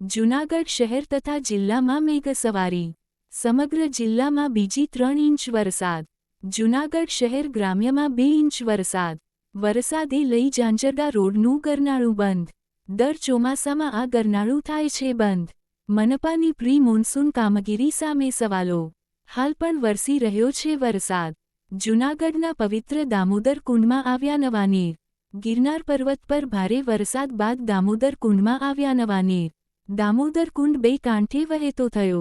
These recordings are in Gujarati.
જૂનાગઢ શહેર તથા જિલ્લામાં મેઘસવારી. સમગ્ર જિલ્લામાં બીજી 3 ઇંચ વરસાદ. જૂનાગઢ શહેર ગ્રામ્યમાં 2 ઇંચ વરસાદ. વરસાદે લઈ ઝાંઝરડા રોડનું ગરનાળું બંધ. દર ચોમાસામાં આ ગરનાળું થાય છે બંધ. મનપાની પ્રી મોન્સૂન કામગીરી સામે સવાલો. હાલ પણ વરસી રહ્યો છે વરસાદ. જૂનાગઢના પવિત્ર દામોદર કુંડમાં આવ્યા નવા નીર. ગિરનાર પર્વત પર ભારે વરસાદ બાદ દામોદર કુંડમાં આવ્યા નવા નીર. દામોદર કુંડ બે કાંઠે વહેતો થયો.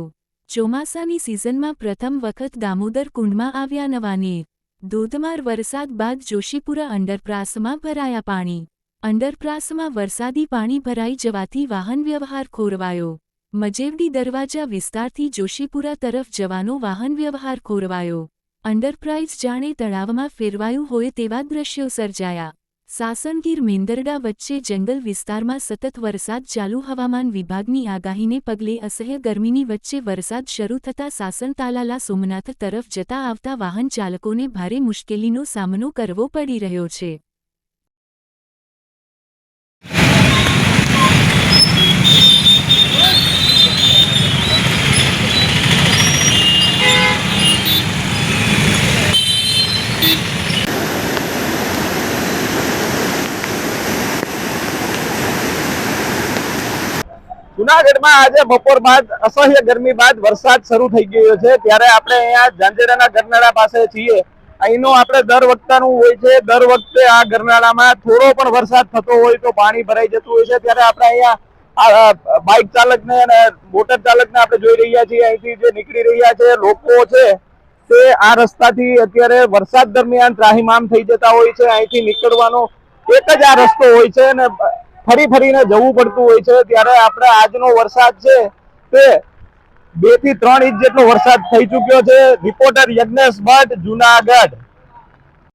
ચોમાસાની સિઝનમાં પ્રથમ વખત દામોદર કુંડમાં આવ્યા નવા નીર. ધોધમાર વરસાદ બાદ જોશીપુરા અંડરપાસમાં ભરાયા પાણી. અંડરપાસમાં વરસાદી પાણી ભરાઈ જવાથી વાહન વ્યવહાર ખોરવાયો. મજેવડી દરવાજા વિસ્તારથી જોશીપુરા તરફ જવાનો વાહન વ્યવહાર ખોરવાયો. અંડરપાસ જાણે તળાવમાં ફેરવાયું હોય તેવા દ્રશ્યો સર્જાયા. સાસણગીર મેંદરડા વચ્ચે જંગલ વિસ્તારમાં સતત વરસાદ ચાલુ. હવામાન વિભાગની આગાહીને પગલે અસહ્ય ગરમીની વચ્ચે વરસાદ શરૂ થતાં સાસણ તાલાલા સોમનાથ તરફ જતા આવતા વાહન ચાલકોને ભારે મુશ્કેલીનો સામનો કરવો પડી રહ્યો છે. જૂનાગઢમાં આજે બપોર બાદ અસહ્ય ગરમી બાદ વરસાદ શરૂ થઈ ગયો છે. ત્યારે આપણે અહીંયા ઝાંઝરાના ગરનાળા પાસે છીએ. અહીંનો આપણે દર વખતનું હોય છે. દર વખતે આ ગરનાળામાં થોડો પણ વરસાદ થતો હોય તો પાણી ભરાઈ જતું હોય છે. ત્યારે આપણે અહીંયા બાઇક ચાલકને અને મોટર ચાલકને આપણે જોઈ રહ્યા છીએ. અહીંથી જે નીકળી રહ્યા છે લોકો છે તે આ રસ્તાથી અત્યારે વરસાદ દરમિયાન ત્રાહિમામ થઈ જતા હોય છે. અહીંથી નીકળવાનો એક જ આ રસ્તો હોય છે અને ફરીને જવું પડતું હોય છે. ત્યારે આપણે આજનો વરસાદ છે તે 2 થી 3 ઇંચ જેટલો વરસાદ થઈ ચુક્યો છે. રિપોર્ટર યજ્ઞેશ ભટ્ટ, જૂનાગઢ.